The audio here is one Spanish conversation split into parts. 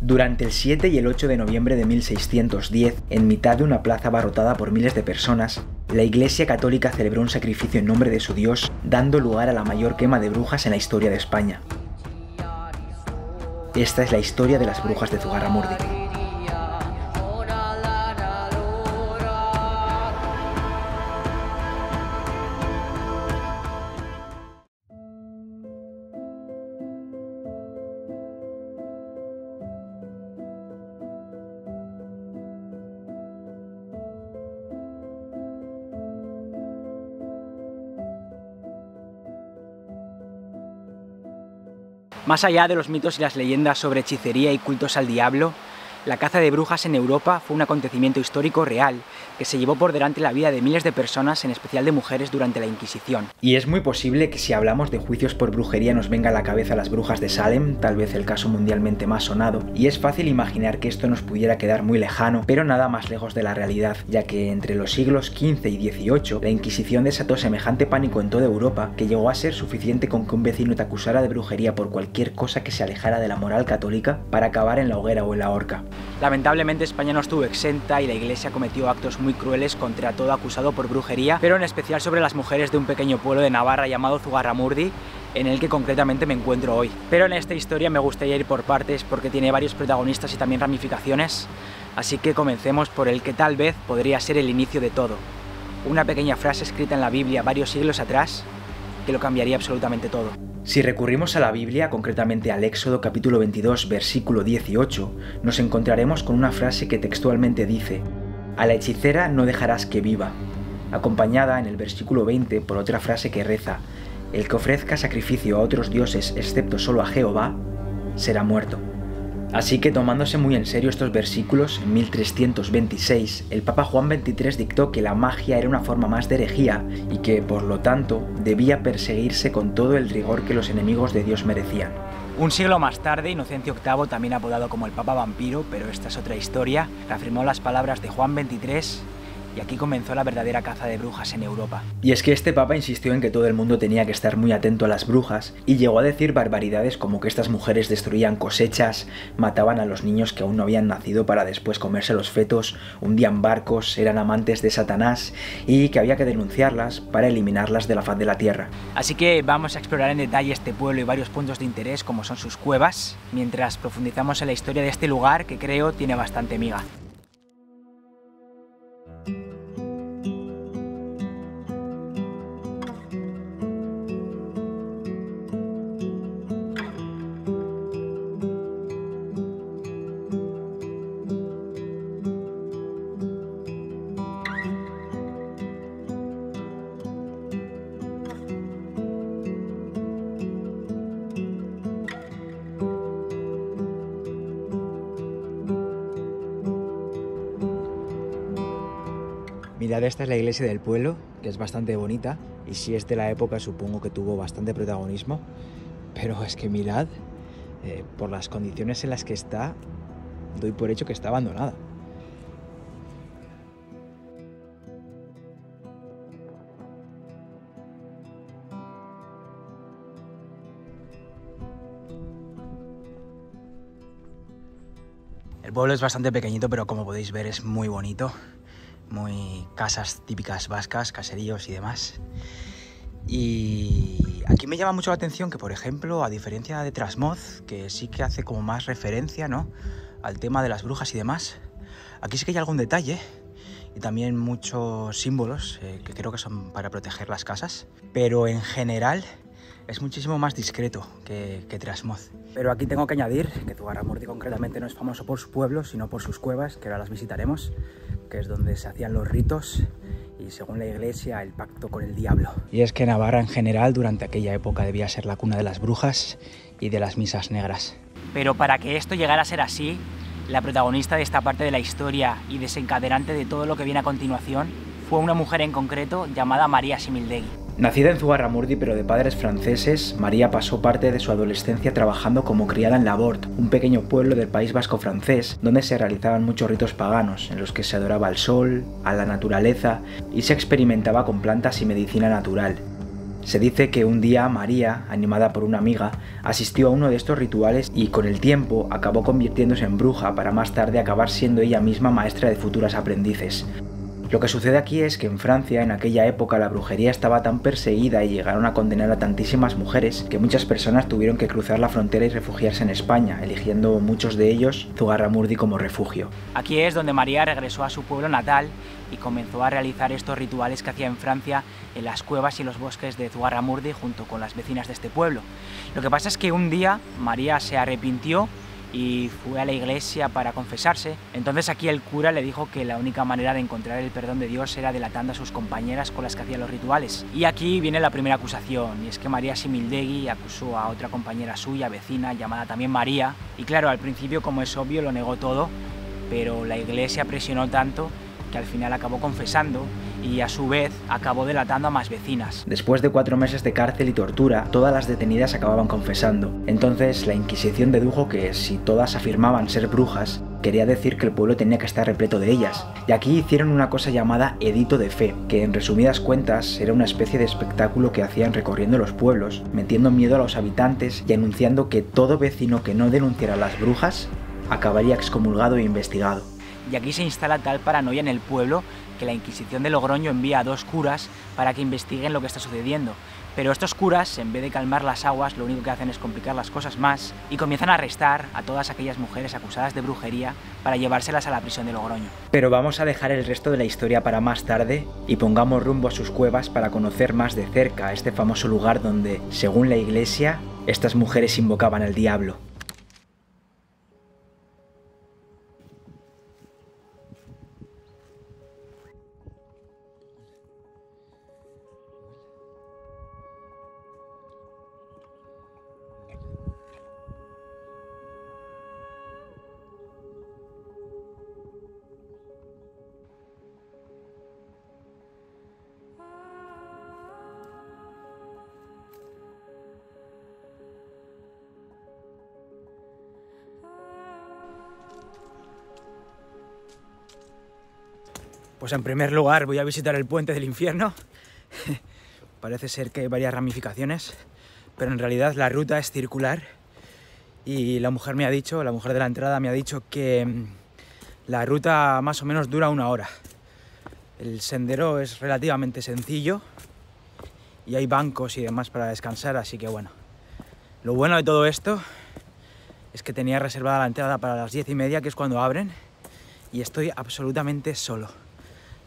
Durante el 7 y el 8 de noviembre de 1610, en mitad de una plaza abarrotada por miles de personas, la Iglesia Católica celebró un sacrificio en nombre de su Dios, dando lugar a la mayor quema de brujas en la historia de España. Esta es la historia de las brujas de Zugarramurdi. Más allá de los mitos y las leyendas sobre hechicería y cultos al diablo, la caza de brujas en Europa fue un acontecimiento histórico real que se llevó por delante la vida de miles de personas, en especial de mujeres, durante la Inquisición. Y es muy posible que si hablamos de juicios por brujería nos venga a la cabeza las brujas de Salem, tal vez el caso mundialmente más sonado, y es fácil imaginar que esto nos pudiera quedar muy lejano, pero nada más lejos de la realidad, ya que entre los siglos XV y XVIII la Inquisición desató semejante pánico en toda Europa que llegó a ser suficiente con que un vecino te acusara de brujería por cualquier cosa que se alejara de la moral católica para acabar en la hoguera o en la horca. Lamentablemente España no estuvo exenta y la Iglesia cometió actos muy crueles contra todo acusado por brujería, pero en especial sobre las mujeres de un pequeño pueblo de Navarra llamado Zugarramurdi, en el que concretamente me encuentro hoy. Pero en esta historia me gustaría ir por partes porque tiene varios protagonistas y también ramificaciones, así que comencemos por el que tal vez podría ser el inicio de todo. Una pequeña frase escrita en la Biblia varios siglos atrás que lo cambiaría absolutamente todo. Si recurrimos a la Biblia, concretamente al Éxodo capítulo 22, versículo 18, nos encontraremos con una frase que textualmente dice: «A la hechicera no dejarás que viva», acompañada en el versículo 20 por otra frase que reza: «El que ofrezca sacrificio a otros dioses excepto solo a Jehová, será muerto». Así que, tomándose muy en serio estos versículos, en 1326, el Papa Juan XXIII dictó que la magia era una forma más de herejía y que, por lo tanto, debía perseguirse con todo el rigor que los enemigos de Dios merecían. Un siglo más tarde, Inocencio VIII, también apodado como el Papa Vampiro, pero esta es otra historia, reafirmó las palabras de Juan XXIII y aquí comenzó la verdadera caza de brujas en Europa. Y es que este papa insistió en que todo el mundo tenía que estar muy atento a las brujas y llegó a decir barbaridades como que estas mujeres destruían cosechas, mataban a los niños que aún no habían nacido para después comerse los fetos, hundían barcos, eran amantes de Satanás y que había que denunciarlas para eliminarlas de la faz de la tierra. Así que vamos a explorar en detalle este pueblo y varios puntos de interés como son sus cuevas, mientras profundizamos en la historia de este lugar que creo tiene bastante miga. Mirad, esta es la iglesia del pueblo, que es bastante bonita, y si es de la época supongo que tuvo bastante protagonismo, pero es que mirad, por las condiciones en las que está, doy por hecho que está abandonada. El pueblo es bastante pequeñito, pero como podéis ver es muy bonito. Muy casas típicas vascas, caseríos y demás. Y aquí me llama mucho la atención que, por ejemplo, a diferencia de Trasmoz, que sí que hace como más referencia, ¿no?, al tema de las brujas y demás, aquí sí que hay algún detalle y también muchos símbolos que creo que son para proteger las casas, pero en general es muchísimo más discreto que Trasmoz. Pero aquí tengo que añadir que Zugarramurdi concretamente no es famoso por su pueblo, sino por sus cuevas, que ahora las visitaremos, que es donde se hacían los ritos y, según la iglesia, el pacto con el diablo. Y es que Navarra en general durante aquella época debía ser la cuna de las brujas y de las misas negras. Pero para que esto llegara a ser así, la protagonista de esta parte de la historia y desencadenante de todo lo que viene a continuación fue una mujer en concreto llamada María Simildegui. Nacida en Zugarramurdi pero de padres franceses, María pasó parte de su adolescencia trabajando como criada en Labort, un pequeño pueblo del País Vasco francés, donde se realizaban muchos ritos paganos, en los que se adoraba al sol, a la naturaleza y se experimentaba con plantas y medicina natural. Se dice que un día María, animada por una amiga, asistió a uno de estos rituales y con el tiempo acabó convirtiéndose en bruja para más tarde acabar siendo ella misma maestra de futuras aprendices. Lo que sucede aquí es que en Francia en aquella época la brujería estaba tan perseguida y llegaron a condenar a tantísimas mujeres que muchas personas tuvieron que cruzar la frontera y refugiarse en España, eligiendo muchos de ellos Zugarramurdi como refugio. Aquí es donde María regresó a su pueblo natal y comenzó a realizar estos rituales que hacía en Francia en las cuevas y los bosques de Zugarramurdi junto con las vecinas de este pueblo. Lo que pasa es que un día María se arrepintió y fue a la iglesia para confesarse. Entonces aquí el cura le dijo que la única manera de encontrar el perdón de Dios era delatando a sus compañeras con las que hacía los rituales. Y aquí viene la primera acusación, y es que María Simildegui acusó a otra compañera suya, vecina, llamada también María, y claro, al principio, como es obvio, lo negó todo, pero la iglesia presionó tanto que al final acabó confesando y a su vez acabó delatando a más vecinas. Después de 4 meses de cárcel y tortura, todas las detenidas acababan confesando. Entonces la Inquisición dedujo que si todas afirmaban ser brujas, quería decir que el pueblo tenía que estar repleto de ellas. Y aquí hicieron una cosa llamada Edito de Fe, que en resumidas cuentas era una especie de espectáculo que hacían recorriendo los pueblos, metiendo miedo a los habitantes y anunciando que todo vecino que no denunciara a las brujas acabaría excomulgado e investigado. Y aquí se instala tal paranoia en el pueblo que la Inquisición de Logroño envía a 2 curas para que investiguen lo que está sucediendo. Pero estos curas, en vez de calmar las aguas, lo único que hacen es complicar las cosas más y comienzan a arrestar a todas aquellas mujeres acusadas de brujería para llevárselas a la prisión de Logroño. Pero vamos a dejar el resto de la historia para más tarde y pongamos rumbo a sus cuevas para conocer más de cerca este famoso lugar donde, según la iglesia, estas mujeres invocaban al diablo. Pues en primer lugar voy a visitar el puente del infierno. Parece ser que hay varias ramificaciones, pero en realidad la ruta es circular y la mujer de la entrada me ha dicho que la ruta más o menos dura 1 hora. El sendero es relativamente sencillo y hay bancos y demás para descansar, así que bueno. Lo bueno de todo esto es que tenía reservada la entrada para las 10:30, que es cuando abren, y estoy absolutamente solo.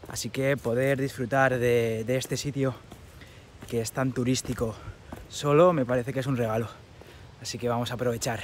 Así que poder disfrutar de este sitio que es tan turístico solo me parece que es un regalo. Así que vamos a aprovechar.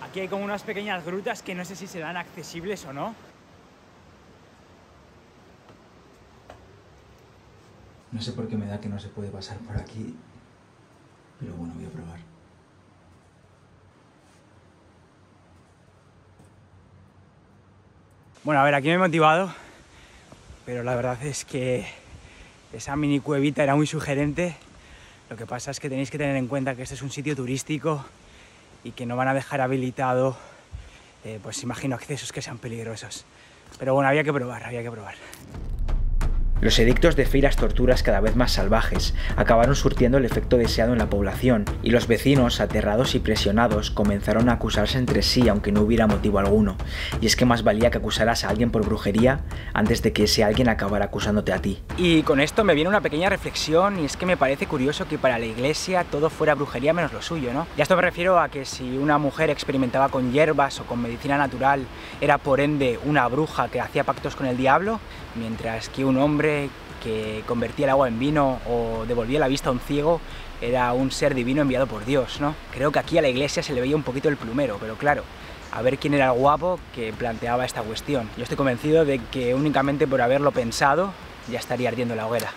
Aquí hay como unas pequeñas grutas que no sé si serán accesibles o no. No sé por qué me da que no se puede pasar por aquí, pero bueno, voy a probar. Bueno, a ver, aquí me he motivado, pero la verdad es que esa mini cuevita era muy sugerente. Lo que pasa es que tenéis que tener en cuenta que este es un sitio turístico y que no van a dejar habilitado, pues imagino, accesos que sean peligrosos. Pero bueno, había que probar, había que probar. Los edictos de fe y las torturas cada vez más salvajes acabaron surtiendo el efecto deseado en la población, y los vecinos, aterrados y presionados, comenzaron a acusarse entre sí aunque no hubiera motivo alguno. Y es que más valía que acusaras a alguien por brujería antes de que ese alguien acabara acusándote a ti. Y con esto me viene una pequeña reflexión, y es que me parece curioso que para la iglesia todo fuera brujería menos lo suyo, ¿no? Y a esto me refiero a que si una mujer experimentaba con hierbas o con medicina natural, era por ende una bruja que hacía pactos con el diablo, mientras que un hombre que convertía el agua en vino o devolvía la vista a un ciego era un ser divino enviado por Dios, ¿no? Creo que aquí a la iglesia se le veía un poquito el plumero, pero claro, a ver quién era el guapo que planteaba esta cuestión. Yo estoy convencido de que únicamente por haberlo pensado ya estaría ardiendo la hoguera.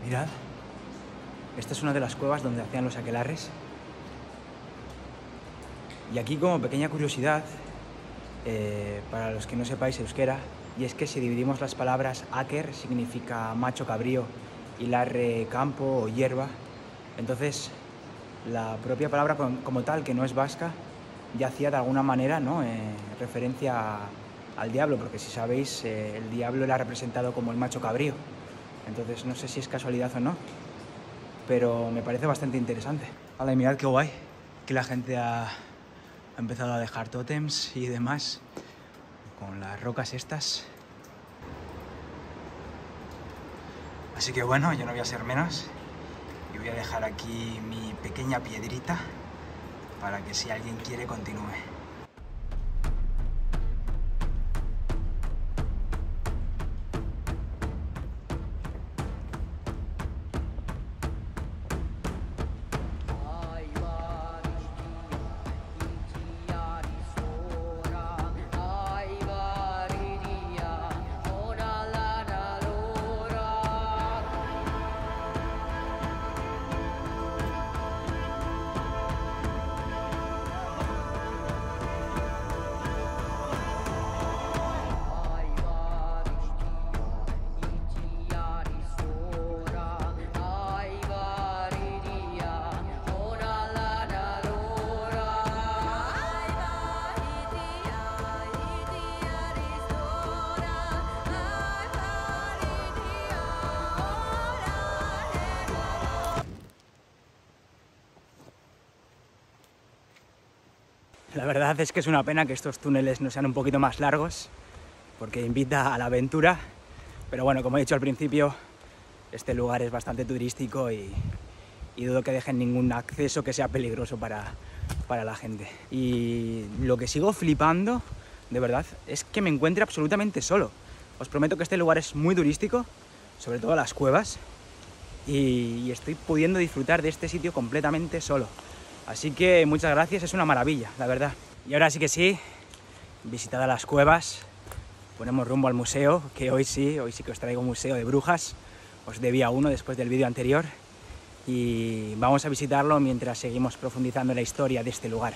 Mirad, esta es una de las cuevas donde hacían los aquelarres. Y aquí, como pequeña curiosidad, para los que no sepáis euskera, y es que si dividimos las palabras aker significa macho cabrío y larre campo o hierba, entonces la propia palabra como tal, que no es vasca, ya hacía de alguna manera, ¿no?, referencia al diablo, porque si sabéis, el diablo era representado como el macho cabrío. Entonces no sé si es casualidad o no, pero me parece bastante interesante. Vale, mirad qué guay, que la gente ha empezado a dejar tótems y demás con las rocas estas. Así que bueno, yo no voy a ser menos y voy a dejar aquí mi pequeña piedrita para que si alguien quiere continúe. La verdad es que es una pena que estos túneles no sean un poquito más largos, porque invita a la aventura, pero bueno, como he dicho al principio, este lugar es bastante turístico y dudo que dejen ningún acceso que sea peligroso para la gente. Y lo que sigo flipando, de verdad, es que me encuentre absolutamente solo. Os prometo que este lugar es muy turístico, sobre todo las cuevas, y estoy pudiendo disfrutar de este sitio completamente solo. Así que muchas gracias, es una maravilla, la verdad. Y ahora sí, visitada las cuevas, ponemos rumbo al museo, que hoy sí que os traigo un museo de brujas. Os debía uno después del vídeo anterior. Y vamos a visitarlo mientras seguimos profundizando en la historia de este lugar.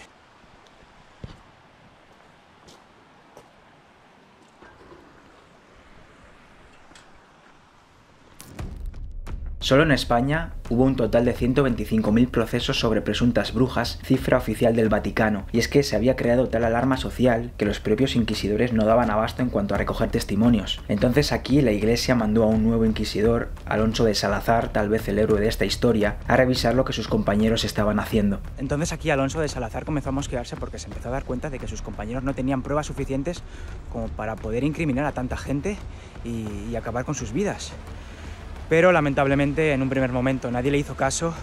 Solo en España hubo un total de 125.000 procesos sobre presuntas brujas, cifra oficial del Vaticano, y es que se había creado tal alarma social que los propios inquisidores no daban abasto en cuanto a recoger testimonios. Entonces aquí la Iglesia mandó a un nuevo inquisidor, Alonso de Salazar, tal vez el héroe de esta historia, a revisar lo que sus compañeros estaban haciendo. Entonces aquí Alonso de Salazar comenzó a mosquearse porque se empezó a dar cuenta de que sus compañeros no tenían pruebas suficientes como para poder incriminar a tanta gente y acabar con sus vidas. Pero lamentablemente en un primer momento nadie le hizo caso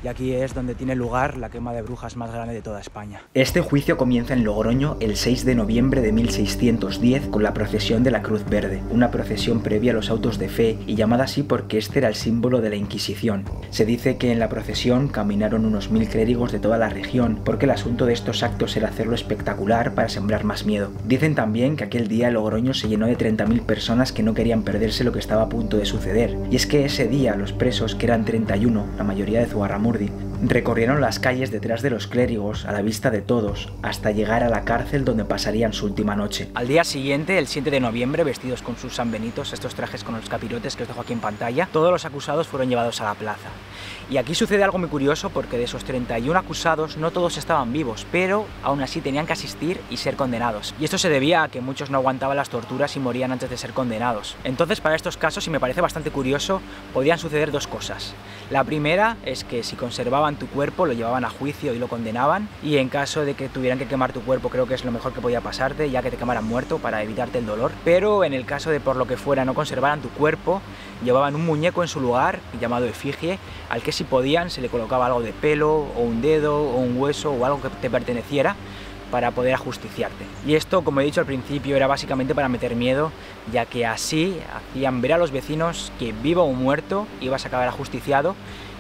y aquí es donde tiene lugar la quema de brujas más grande de toda España. Este juicio comienza en Logroño el 6 de noviembre de 1610 con la procesión de la Cruz Verde, una procesión previa a los autos de fe y llamada así porque este era el símbolo de la Inquisición. Se dice que en la procesión caminaron unos 1000 clérigos de toda la región porque el asunto de estos actos era hacerlo espectacular para sembrar más miedo. Dicen también que aquel día Logroño se llenó de 30.000 personas que no querían perderse lo que estaba a punto de suceder, y es que ese día los presos, que eran 31, la mayoría de Zugarramurdi, recorrieron las calles detrás de los clérigos, a la vista de todos, hasta llegar a la cárcel donde pasarían su última noche. Al día siguiente, el 7 de noviembre, vestidos con sus sanbenitos, estos trajes con los capirotes que os dejo aquí en pantalla, todos los acusados fueron llevados a la plaza. Y aquí sucede algo muy curioso porque de esos 31 acusados no todos estaban vivos, pero aún así tenían que asistir y ser condenados. Y esto se debía a que muchos no aguantaban las torturas y morían antes de ser condenados. Entonces, para estos casos, y me parece bastante curioso, podían suceder dos cosas. La primera es que si conservaban tu cuerpo lo llevaban a juicio y lo condenaban, y en caso de que tuvieran que quemar tu cuerpo creo que es lo mejor que podía pasarte, ya que te quemaran muerto para evitarte el dolor. Pero en el caso de por lo que fuera no conservaran tu cuerpo, llevaban un muñeco en su lugar llamado efigie, al que si podían se le colocaba algo de pelo o un dedo o un hueso o algo que te perteneciera para poder ajusticiarte. Y esto, como he dicho al principio, era básicamente para meter miedo, ya que así hacían ver a los vecinos que vivo o muerto ibas a acabar ajusticiado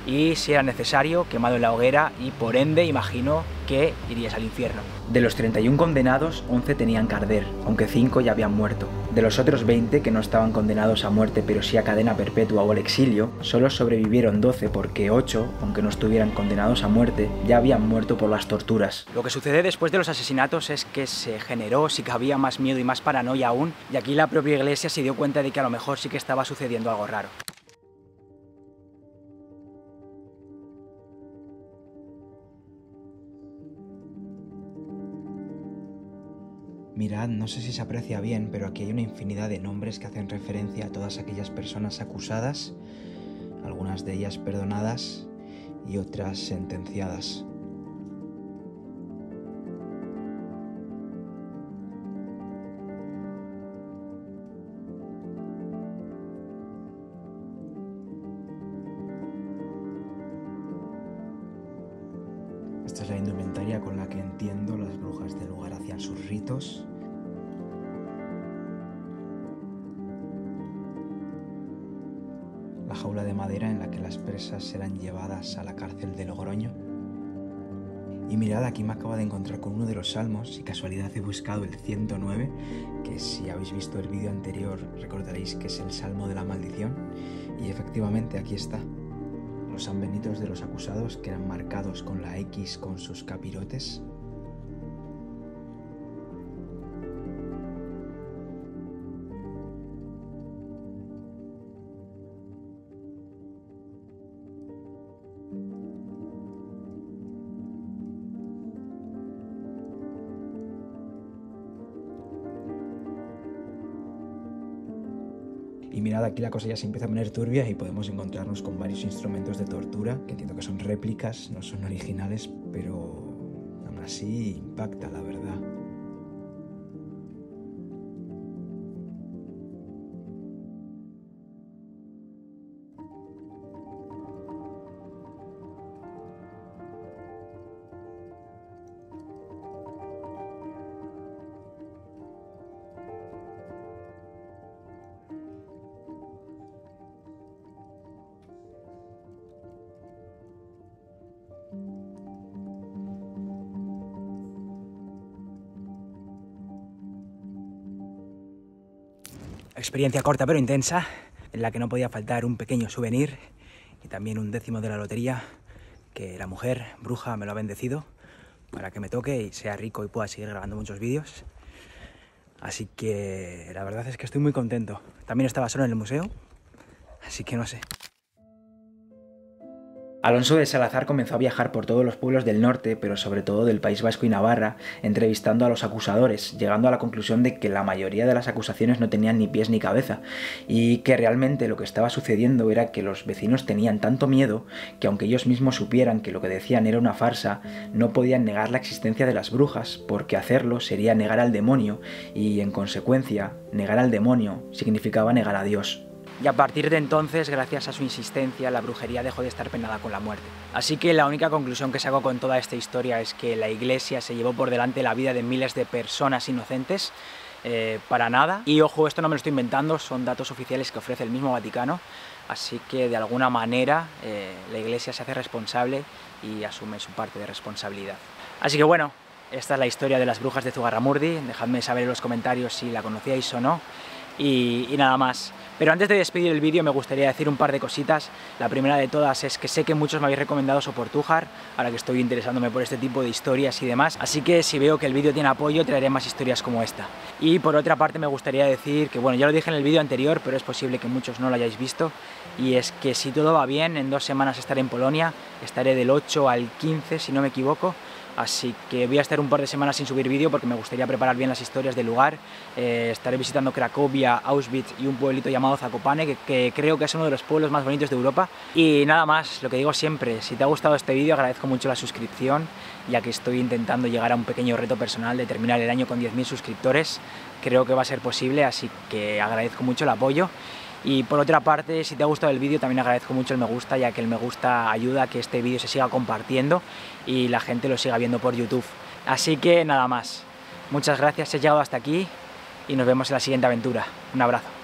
y, si era necesario, quemado en la hoguera, y por ende imagino que irías al infierno. De los 31 condenados, 11 tenían que arder, aunque 5 ya habían muerto. De los otros 20 que no estaban condenados a muerte pero sí a cadena perpetua o al exilio, solo sobrevivieron 12 porque 8, aunque no estuvieran condenados a muerte, ya habían muerto por las torturas. Lo que sucede después de los asesinatos es que se generó, sí que había más miedo y más paranoia aún, y aquí la propia iglesia se dio cuenta de que a lo mejor sí que estaba sucediendo algo raro. Mirad, no sé si se aprecia bien, pero aquí hay una infinidad de nombres que hacen referencia a todas aquellas personas acusadas, algunas de ellas perdonadas y otras sentenciadas. Esta es la indumentaria con la que entiendo las brujas del lugar hacían sus ritos. La jaula de madera en la que las presas eran llevadas a la cárcel de Logroño. Y mirad, aquí me acabo de encontrar con uno de los salmos, y casualidad he buscado el 109, que si habéis visto el vídeo anterior recordaréis que es el salmo de la maldición, y efectivamente aquí está. Los sanbenitos de los acusados, que eran marcados con la X con sus capirotes. Y mirad, aquí la cosa ya se empieza a poner turbia y podemos encontrarnos con varios instrumentos de tortura, que entiendo que son réplicas, no son originales, pero aún así impacta, la verdad. Experiencia corta pero intensa, en la que no podía faltar un pequeño souvenir y también un décimo de la lotería que la mujer bruja me lo ha bendecido para que me toque y sea rico y pueda seguir grabando muchos vídeos. Así que la verdad es que estoy muy contento. También estaba solo en el museo, así que no sé. Alonso de Salazar comenzó a viajar por todos los pueblos del norte, pero sobre todo del País Vasco y Navarra, entrevistando a los acusadores, llegando a la conclusión de que la mayoría de las acusaciones no tenían ni pies ni cabeza, y que realmente lo que estaba sucediendo era que los vecinos tenían tanto miedo que, aunque ellos mismos supieran que lo que decían era una farsa, no podían negar la existencia de las brujas, porque hacerlo sería negar al demonio, y en consecuencia, negar al demonio significaba negar a Dios. y a partir de entonces, gracias a su insistencia, la brujería dejó de estar penada con la muerte. Así que la única conclusión que saco con toda esta historia es que la Iglesia se llevó por delante la vida de miles de personas inocentes para nada. Y ojo, esto no me lo estoy inventando, son datos oficiales que ofrece el mismo Vaticano, así que de alguna manera la Iglesia se hace responsable y asume su parte de responsabilidad. Así que bueno, esta es la historia de las brujas de Zugarramurdi, dejadme saber en los comentarios si la conocíais o no, y nada más. Pero antes de despedir el vídeo me gustaría decir un par de cositas. La primera de todas es que sé que muchos me habéis recomendado Soportújar, ahora que estoy interesándome por este tipo de historias y demás, así que si veo que el vídeo tiene apoyo traeré más historias como esta. Y por otra parte me gustaría decir que, bueno, ya lo dije en el vídeo anterior, pero es posible que muchos no lo hayáis visto, y es que si todo va bien, en 2 semanas estaré en Polonia, estaré del 8 al 15 si no me equivoco. Así que voy a estar un par de semanas sin subir vídeo porque me gustaría preparar bien las historias del lugar. Estaré visitando Cracovia, Auschwitz y un pueblito llamado Zakopane, que creo que es uno de los pueblos más bonitos de Europa. Y nada más, lo que digo siempre, si te ha gustado este vídeo agradezco mucho la suscripción, ya que estoy intentando llegar a un pequeño reto personal de terminar el año con 10.000 suscriptores. Creo que va a ser posible, así que agradezco mucho el apoyo. Y por otra parte, si te ha gustado el vídeo también agradezco mucho el me gusta, ya que el me gusta ayuda a que este vídeo se siga compartiendo y la gente lo siga viendo por YouTube. Así que nada más, muchas gracias, he llegado hasta aquí y nos vemos en la siguiente aventura. Un abrazo.